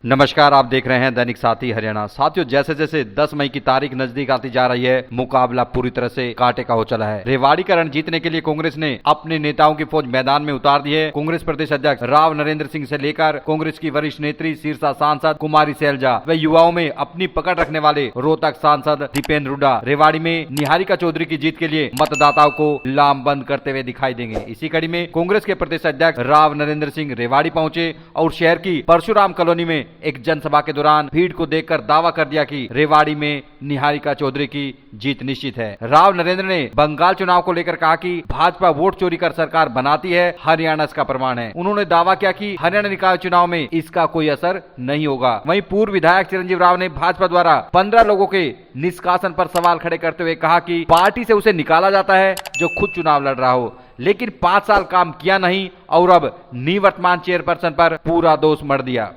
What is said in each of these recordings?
नमस्कार, आप देख रहे हैं दैनिक साथी हरियाणा। साथियों, जैसे जैसे 10 मई की तारीख नजदीक आती जा रही है, मुकाबला पूरी तरह से कांटे का हो चला है। रेवाड़ी का रण जीतने के लिए कांग्रेस ने अपने नेताओं की फौज मैदान में उतार दी है। कांग्रेस प्रदेश अध्यक्ष राव नरेंद्र सिंह से लेकर कांग्रेस की वरिष्ठ नेत्री सिरसा सांसद कुमारी सैलजा व युवाओं में अपनी पकड़ रखने वाले रोहतक सांसद दीपेंद्र हुड्डा रेवाड़ी में निहारिका चौधरी की जीत के लिए मतदाताओं को लामबंद करते हुए दिखाई देंगे। इसी कड़ी में कांग्रेस के प्रदेश अध्यक्ष राव नरेंद्र सिंह रेवाड़ी पहुंचे और शहर की परशुराम कॉलोनी में एक जनसभा के दौरान भीड़ को देखकर दावा कर दिया कि रेवाड़ी में निहारिका चौधरी की जीत निश्चित है। राव नरेंद्र ने बंगाल चुनाव को लेकर कहा कि भाजपा वोट चोरी कर सरकार बनाती है, हरियाणा इसका प्रमाण है। उन्होंने दावा किया कि हरियाणा निकाय चुनाव में इसका कोई असर नहीं होगा। वहीं पूर्व विधायक चिरंजीव राव ने भाजपा द्वारा 15 लोगों के निष्कासन पर सवाल खड़े करते हुए कहा कि पार्टी से उसे निकाला जाता है जो खुद चुनाव लड़ रहा हो, लेकिन 5 साल काम किया नहीं और अब निवर्तमान चेयरपर्सन पर पूरा दोष मढ़ दिया।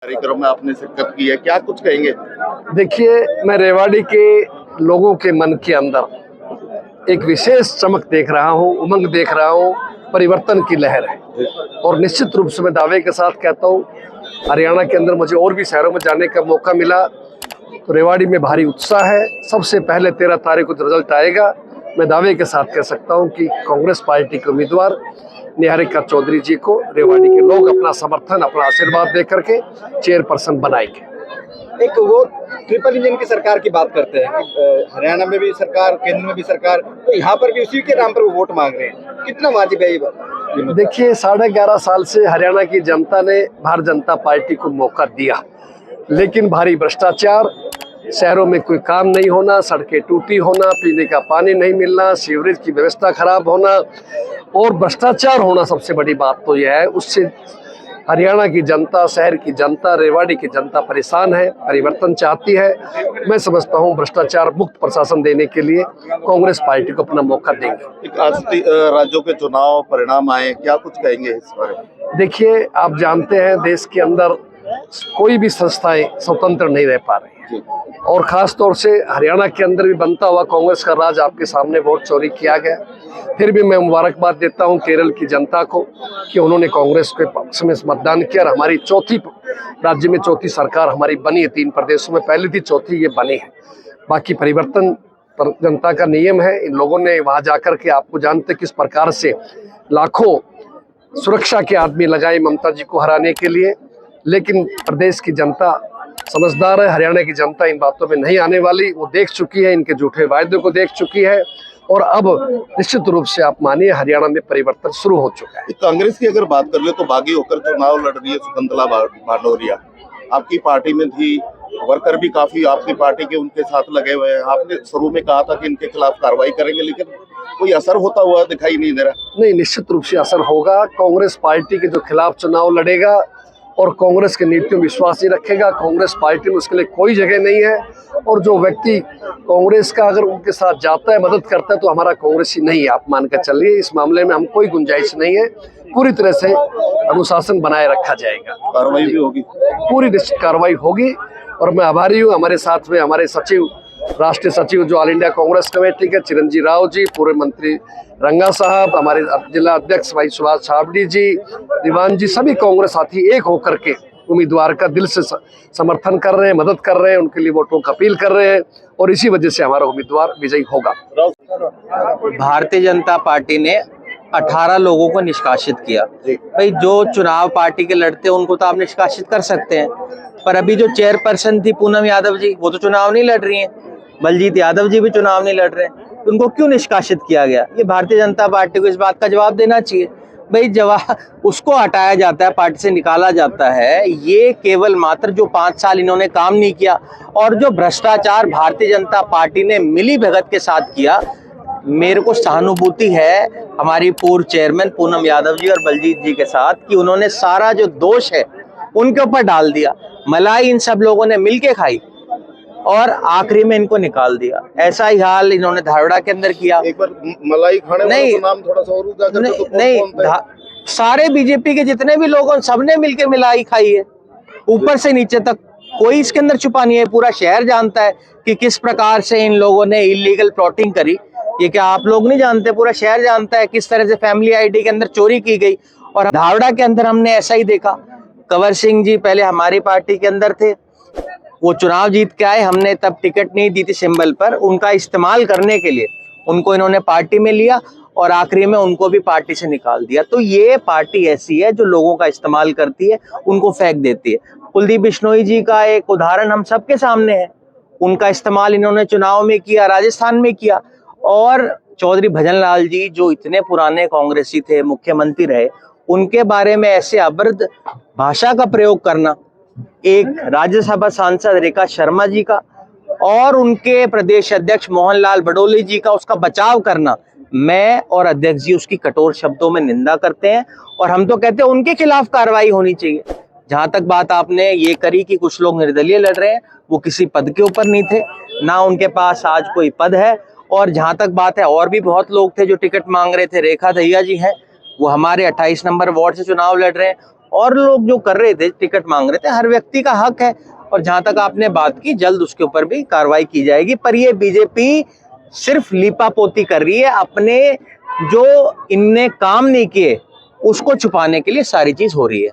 कार्यक्रम में आपने शिरकत की है, क्या कुछ कहेंगे? देखिए, मैं रेवाड़ी के लोगों के मन के अंदर एक विशेष चमक देख रहा हूँ, उमंग देख रहा हूँ, परिवर्तन की लहर है। और निश्चित रूप से मैं दावे के साथ कहता हूँ, हरियाणा के अंदर मुझे और भी शहरों में जाने का मौका मिला तो रेवाड़ी में भारी उत्साह है। सबसे पहले 13 तारीख को रिजल्ट आएगा। मैं दावे के साथ कह सकता हूँ कि कांग्रेस पार्टी के उम्मीदवार निहारिका चौधरी जी को रेवाड़ी के लोग अपना समर्थन, अपना आशीर्वाद दे करके चेयरपर्सन बनाएंगे। एक वो ट्रिपल इंजन की सरकार की बात करते हैं, हरियाणा में भी सरकार, केंद्र में भी सरकार, तो यहाँ पर भी उसी के नाम पर वो वोट मांग रहे हैं। कितना वाजिब है ये बात? देखिए, 11.5 साल से हरियाणा की जनता ने भारतीय जनता पार्टी को मौका दिया, लेकिन भारी भ्रष्टाचार, शहरों में कोई काम नहीं होना, सड़कें टूटी होना, पीने का पानी नहीं मिलना, सीवरेज की व्यवस्था खराब होना और भ्रष्टाचार होना, सबसे बड़ी बात तो यह है। उससे हरियाणा की जनता, शहर की जनता, रेवाड़ी की जनता परेशान है, परिवर्तन चाहती है। मैं समझता हूं भ्रष्टाचार मुक्त प्रशासन देने के लिए कांग्रेस पार्टी को अपना मौका देंगे। राज्यों के चुनाव परिणाम आए, क्या कुछ कहेंगे इस बारे? देखिए, आप जानते हैं देश के अंदर कोई भी संस्थाएं स्वतंत्र नहीं रह पा रही है, और खास तौर से हरियाणा के अंदर भी बनता हुआ कांग्रेस का राज आपके सामने वोट चोरी किया गया। फिर भी मैं मुबारकबाद देता हूं केरल की जनता को कि उन्होंने कांग्रेस के पक्ष में मतदान किया और हमारी राज्य में चौथी सरकार हमारी बनी है। 3 प्रदेशों में पहली थी, चौथी ये बनी है। बाकी परिवर्तन पर जनता का नियम है। इन लोगों ने वहां जाकर के, आपको जानते किस प्रकार से लाखों सुरक्षा के आदमी लगाए ममता जी को हराने के लिए, लेकिन प्रदेश की जनता समझदार है। हरियाणा की जनता इन बातों में नहीं आने वाली, वो देख चुकी है, इनके झूठे वायदों को देख चुकी है, और अब निश्चित रूप से आप मानिए हरियाणा में परिवर्तन शुरू हो चुका है। कांग्रेस की अगर बात कर ले तो बागी होकर चुनाव लड़ रही है शकुंतला भानोरिया, आपकी पार्टी में थी, वर्कर भी काफी आपकी पार्टी के उनके साथ लगे हुए हैं। आपने शुरू में कहा था कि इनके खिलाफ कार्रवाई करेंगे, लेकिन कोई असर होता हुआ दिखाई नहीं दे रहा। नहीं, निश्चित रूप से असर होगा। कांग्रेस पार्टी के जो खिलाफ चुनाव लड़ेगा और कांग्रेस के नीतियों विश्वास नहीं रखेगा, कांग्रेस पार्टी में उसके लिए कोई जगह नहीं है। और जो व्यक्ति कांग्रेस का अगर उनके साथ जाता है, मदद करता है, तो हमारा कांग्रेसी नहीं है, आप मानकर चलिए। इस मामले में हम कोई गुंजाइश नहीं है, पूरी तरह से अनुशासन बनाए रखा जाएगा। कार्रवाई भी होगी, पूरी निश्चित कार्रवाई होगी। और मैं आभारी हूँ, हमारे साथ में हमारे सचिव, राष्ट्रीय सचिव जो ऑल इंडिया कांग्रेस कमेटी के चिरंजीव राव जी, पूर्व मंत्री रंगा साहब, हमारे जिला अध्यक्ष भाई सुभाष छाबड़ी जी, दीवान जी, सभी कांग्रेस साथी एक होकर के उम्मीदवार का दिल से समर्थन कर रहे हैं, मदद कर रहे हैं, उनके लिए वोटों का अपील कर रहे हैं, और इसी वजह से हमारा उम्मीदवार विजयी होगा। भारतीय जनता पार्टी ने 18 लोगों को निष्कासित किया। भाई, जो चुनाव पार्टी के लड़ते हैं उनको तो आप निष्कासित कर सकते हैं, पर अभी जो चेयरपर्सन थी पूनम यादव जी, वो तो चुनाव नहीं लड़ रही हैं। बलजीत यादव जी भी चुनाव नहीं लड़ रहे हैं, तो उनको क्यों निष्कासित किया गया? ये भारतीय जनता पार्टी को इस बात का जवाब देना चाहिए। भाई, जवाब उसको हटाया जाता है, पार्टी से निकाला जाता है, ये केवल मात्र जो 5 साल इन्होंने काम नहीं किया और जो भ्रष्टाचार भारतीय जनता पार्टी ने मिली भगत के साथ किया। मेरे को सहानुभूति है हमारी पूर्व चेयरमैन पूनम यादव जी और बलजीत जी के साथ कि उन्होंने सारा जो दोष है उनके ऊपर डाल दिया। मलाई इन सब लोगों ने मिलके खाई और आखिरी में इनको निकाल दिया। ऐसा ही हाल इन्होंने धारवाड़ा के अंदर किया। एक बार मलाई खाने वालों का नाम थोड़ा सा और उजागर नहीं, तो नहीं, सारे बीजेपी के जितने भी लोग हैं सबने मिलके मलाई खाई है, ऊपर से नीचे तक। कोई इसके अंदर छुपा नहीं है, पूरा शहर जानता है कि किस प्रकार से इन लोगों ने इलीगल प्लॉटिंग करी। ये क्या आप लोग नहीं जानते? पूरा शहर जानता है किस तरह से फैमिली आईडी के अंदर चोरी की गई। और धारवाड़ा के अंदर हमने ऐसा ही देखा कंवर सिंह जी पहले हमारी पार्टी के अंदर थे, वो चुनाव जीत के आए, हमने तब टिकट नहीं दी थी सिंबल पर, उनका इस्तेमाल करने के लिए उनको इन्होंने पार्टी में लिया और आखिरी में उनको भी पार्टी से निकाल दिया। तो ये पार्टी ऐसी है जो लोगों का इस्तेमाल करती है, उनको फेंक देती है। कुलदीप बिश्नोई जी का एक उदाहरण हम सबके सामने है, उनका इस्तेमाल इन्होंने चुनाव में किया, राजस्थान में किया। और चौधरी भजनलाल जी जो इतने पुराने कांग्रेसी थे, मुख्यमंत्री रहे, उनके बारे में ऐसे अभद्र भाषा का प्रयोग करना, एक राज्यसभा सांसद रेखा शर्मा जी का और उनके प्रदेश अध्यक्ष मोहनलाल बडोली जी का उसका बचाव करना, मैं और अध्यक्ष जी उसकी कठोर शब्दों में निंदा करते हैं और हम तो कहते हैं उनके खिलाफ कार्रवाई होनी चाहिए। जहां तक बात आपने ये करी कि कुछ लोग निर्दलीय लड़ रहे हैं, वो किसी पद के ऊपर नहीं थे, ना उनके पास आज कोई पद है। और जहां तक बात है, और भी बहुत लोग थे जो टिकट मांग रहे थे, रेखा दहिया जी हैं, वो हमारे 28 नंबर वार्ड से चुनाव लड़ रहे हैं, और लोग जो कर रहे थे, टिकट मांग रहे थे, हर व्यक्ति का हक है। और जहां तक आपने बात की, जल्द उसके ऊपर भी कार्रवाई की जाएगी। पर ये बीजेपी सिर्फ लीपापोती कर रही है, अपने जो इनने काम नहीं किए उसको छुपाने के लिए सारी चीज हो रही है।